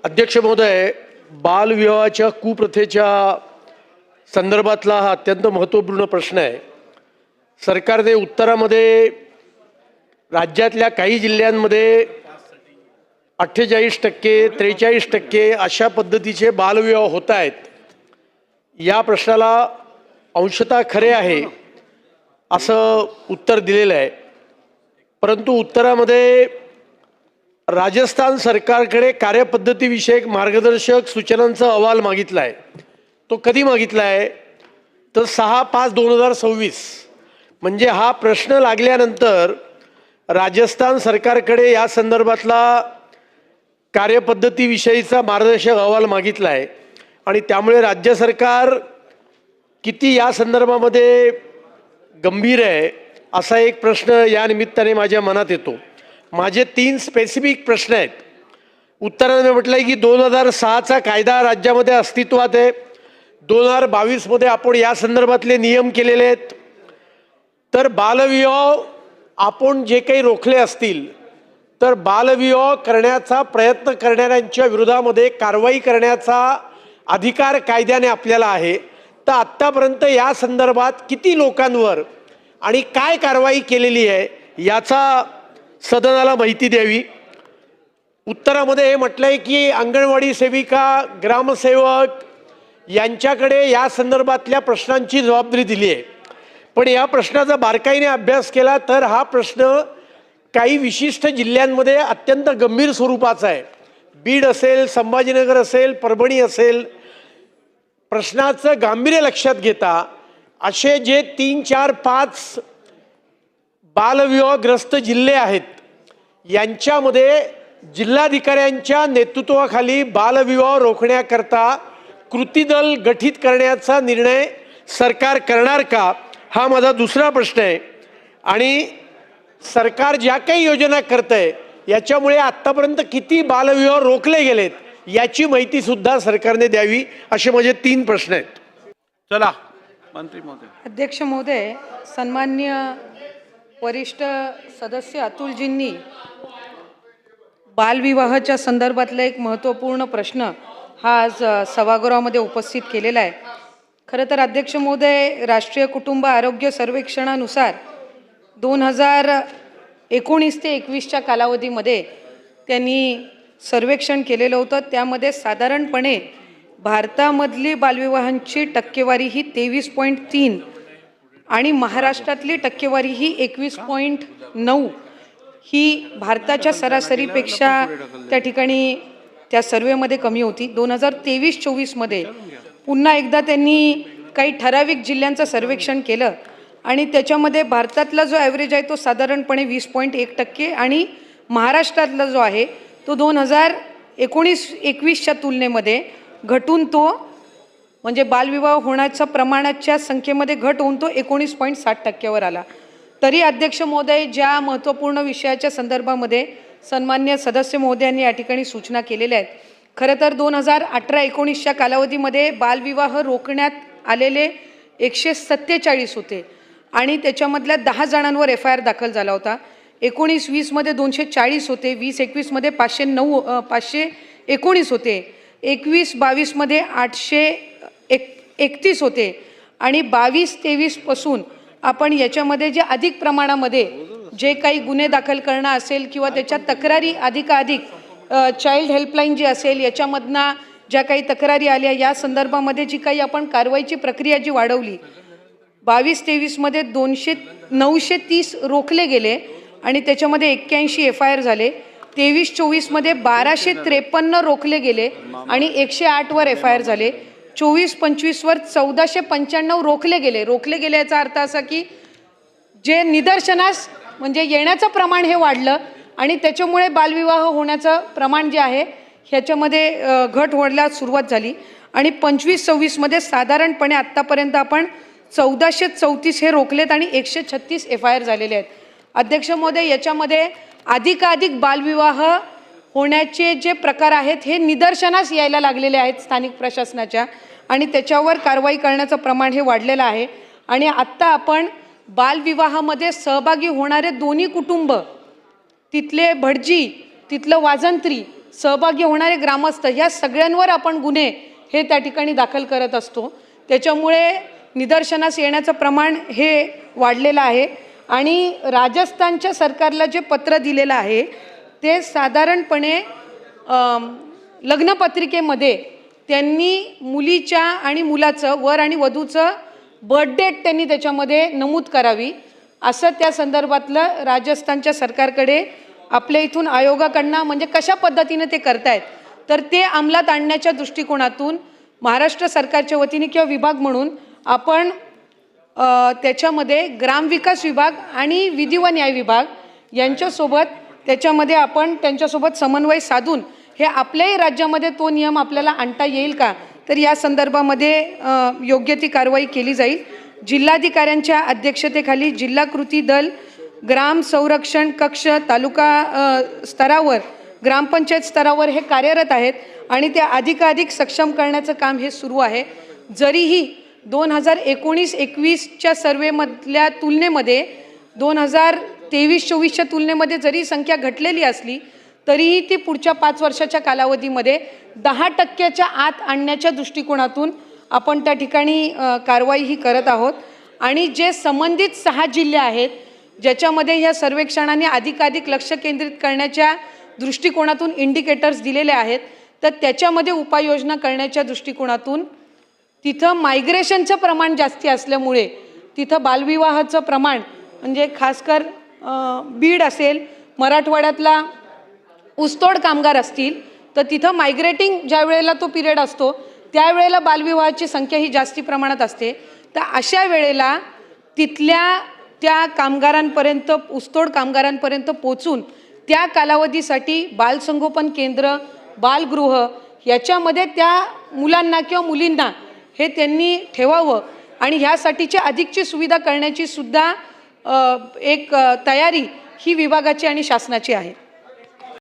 अध्यक्ष महोदय, बालविवाहाच्या कुप्रथेच्या संदर्भातला हा अत्यंत महत्त्वपूर्ण प्रश्न आहे। सरकारने उत्तरामध्ये राज्यातल्या काही जिल्ह्यांमध्ये 48% 43% अशा पद्धतीचे बालविवाह होत आहेत। या प्रश्नाला अंशतः खरे आहे असं उत्तर दिलेलं आहे, परंतु उत्तरामध्ये राजस्थान सरकारकडे कार्यपद्धतीविषयक मार्गदर्शक सूचनांचा अहवाल मागितला आहे। तो कधी मागितला आहे तर 6/5/2026, म्हणजे हा प्रश्न लागल्यानंतर राजस्थान सरकारकडे या संदर्भातला कार्यपद्धतीविषयीचा मार्गदर्शक अहवाल मागितला आहे आणि त्यामुळे राज्य सरकार किती या संदर्भामध्ये गंभीर आहे असा एक प्रश्न या निमित्ताने माझ्या मनात येतो। माझे 3 स्पेसिफिक प्रश्न आहेत। उत्तराने म्हटलं आहे की 2006चा कायदा राज्यामध्ये अस्तित्वात आहे, 2022 मध्ये आपण या संदर्भातले नियम केलेले आहेत, तर बालविवाह आपण जे काही रोखले असतील तर बालविवाह करण्याचा प्रयत्न करणाऱ्यांच्या विरोधामध्ये कारवाई करण्याचा अधिकार कायद्याने आपल्याला आहे। तर आत्तापर्यंत या संदर्भात किती लोकांवर आणि काय कारवाई केलेली आहे याचा सदनाला माहिती द्यावी। उत्तरामध्ये हे म्हटलंय की अंगणवाडी सेविका, ग्रामसेवक यांच्याकडे या संदर्भातल्या प्रश्नांची जबाबदारी दिली आहे, पण या प्रश्नाचा बारकाईने अभ्यास केला तर हा प्रश्न काही विशिष्ट जिल्ह्यांमध्ये अत्यंत गंभीर स्वरूपाचा आहे। बीड असेल, संभाजीनगर असेल, परभणी असेल, प्रश्नाचं गांभीर्य लक्षात घेता असे जे 3, 4, 5 बालविवाहग्रस्त जिल्हे आहेत यांच्यामध्ये जिल्हाधिकाऱ्यांच्या नेतृत्वाखाली बालविवाह रोखण्याकरता कृती दल गठीत करण्याचा निर्णय सरकार करणार का, हा माझा दुसरा प्रश्न आहे। आणि सरकार ज्या काही योजना करतंय याच्यामुळे आत्तापर्यंत किती बालविवाह रोखले गेलेत याची माहिती सुद्धा सरकारने द्यावी, असे माझे 3 प्रश्न आहेत। चला मंत्री महोदय। अध्यक्ष महोदय, सन्मान्य वरिष्ठ सदस्य अतुलजींनी बालविवाहाच्या संदर्भातला एक महत्त्वपूर्ण प्रश्न हा आज सभागृहामध्ये उपस्थित केलेला आहे। खरं तर अध्यक्ष महोदय, राष्ट्रीय कुटुंब आरोग्य सर्वेक्षणानुसार 2019 ते 21च्या कालावधीमध्ये त्यांनी सर्वेक्षण केलेलं होतं। त्यामध्ये साधारणपणे भारतामधली बालविवाहांची टक्केवारी ही 23.3 आणि महाराष्ट्रातली टक्केवारी ही 21.9 ही भारताच्या सरासरीपेक्षा त्या ठिकाणी त्या सर्वेमध्ये कमी होती। 2023-24 मध्ये पुन्हा एकदा त्यांनी काही ठराविक जिल्ह्यांचं सर्वेक्षण केलं आणि त्याच्यामध्ये भारतातला जो ॲव्हरेज आहे तो साधारणपणे 20.1% आणि महाराष्ट्रातला जो आहे तो 2019-21च्या तुलनेमध्ये घटून तो म्हणजे बालविवाह होण्याच्या प्रमाणाच्या संख्येमध्ये घट होऊन तो 19.60% आला। तरी अध्यक्ष महोदय, ज्या महत्त्वपूर्ण विषयाच्या संदर्भामध्ये सन्मान्य सदस्य महोदयांनी या ठिकाणी सूचना केलेल्या आहेत, खरं तर 2018-19च्या कालावधीमध्ये बालविवाह रोखण्यात आलेले 147 होते आणि त्याच्यामधल्या 10 जणांवर FIR दाखल झाला होता। 19-20 मध्ये 240 होते, 20-21 मध्ये 519 होते, 21-22 मध्ये 831 होते आणि 22-23 पासून आपण याच्यामध्ये जे अधिक प्रमाणामध्ये जे काही गुन्हे दाखल करणं असेल किंवा त्याच्या तक्रारी अधिकाधिक चाइल्ड हेल्पलाईन जी असेल याच्यामधनं ज्या काही तक्रारी आल्या या संदर्भामध्ये जी काही आपण कारवाईची प्रक्रिया जी वाढवली, 22-23 मध्ये 930 रोखले गेले आणि त्याच्यामध्ये 81 FIR झाले। 23-24 मध्ये 1253 रोखले गेले आणि 108 वर FIR झाले। 24-25 वर 1495 रोखले गेले याचा अर्थ असा की जे निदर्शनास म्हणजे येण्याचं प्रमाण हे वाढलं आणि त्याच्यामुळे बालविवाह होण्याचं प्रमाण जे आहे ह्याच्यामध्ये घट व्हायला सुरुवात झाली आणि 25-26 मध्ये साधारणपणे आत्तापर्यंत आपण 1434 हे रोखलेत आणि 136 FIR झालेले आहेत। अध्यक्ष महोदय, याच्यामध्ये अधिकाधिक बालविवाह होण्याचे जे प्रकार आहेत हे निदर्शनास यायला लागलेले आहेत स्थानिक प्रशासनाच्या आणि त्याच्यावर कारवाई करण्याचं प्रमाण हे वाढलेलं आहे। आणि आत्ता आपण बालविवाहामध्ये सहभागी होणारे दोन्ही कुटुंब, तिथले भटजी, तिथलं वाजंत्री सहभागी होणारे ग्रामस्थ ह्या सगळ्यांवर आपण गुन्हे हे त्या ठिकाणी दाखल करत असतो. त्याच्यामुळे निदर्शनास येण्याचं प्रमाण हे वाढलेलं आहे. आणि राजस्थानच्या सरकारला जे पत्र दिलेलं आहे ते साधारणपणे लग्नपत्रिकेमध्ये त्यांनी मुलीच्या आणि मुलाचं, वर आणि वधूचं बर्थ डेट त्यांनी त्याच्यामध्ये नमूद करावी असं त्या संदर्भातलं राजस्थानच्या सरकारकडे आपल्या इथून आयोगाकडनं म्हणजे कशा पद्धतीने ते करतायत तर ते अंमलात आणण्याच्या दृष्टिकोनातून महाराष्ट्र सरकारच्या वतीने किंवा विभाग म्हणून आपण त्याच्यामध्ये ग्रामविकास विभाग आणि विधी व न्याय विभाग यांच्यासोबत त्याच्यामध्ये आपण त्यांच्यासोबत समन्वय साधून हे आपल्याही राज्यामध्ये तो नियम आपल्याला आणता येईल का तर या संदर्भामध्ये योग्य ती कारवाई केली जाईल. जिल्हाधिकाऱ्यांच्या अध्यक्षतेखाली जिल्हा कृती दल ग्राम संरक्षण कक्ष तालुका स्तरावर ग्रामपंचायत स्तरावर हे कार्यरत आहेत आणि ते अधिकाधिक सक्षम करण्याचं काम हे सुरू आहे. जरीही 2019-21च्या सर्वेमधल्या तुलनेमध्ये 2023-24च्या तुलनेमध्ये जरी संख्या घटलेली असली तरीही ती पुढच्या 5 वर्षाच्या कालावधीमध्ये 10% आत आणण्याच्या दृष्टिकोनातून आपण त्या ठिकाणी कारवाई ही करत आहोत. आणि जे संबंधित 6 जिल्हे आहेत ज्याच्यामध्ये ह्या सर्वेक्षणाने अधिकाधिक लक्ष केंद्रित करण्याच्या दृष्टिकोनातून इंडिकेटर्स दिलेले आहेत तर त्याच्यामध्ये उपाययोजना करण्याच्या दृष्टिकोनातून तिथं मायग्रेशनचं प्रमाण जास्ती असल्यामुळे तिथं बालविवाहाचं प्रमाण म्हणजे खासकर बीड असेल, मराठवाड्यातला ऊसतोड कामगार असतील तर तिथं मायग्रेटिंग ज्या वेळेला तो पिरियड असतो त्यावेळेला बालविवाहाची संख्या ही जास्ती प्रमाणात असते. तर अशा वेळेला तिथल्या त्या कामगारांपर्यंत ऊसतोड कामगारांपर्यंत पोचून त्या कालावधीसाठी बालसंगोपन केंद्र, बालगृह याच्यामध्ये त्या मुलांना किंवा मुलींना हे त्यांनी ठेवावं आणि ह्यासाठीची अधिकची सुविधा करण्याची सुद्धा एक तयारी ही विभागाची आणि शासनाची आहे.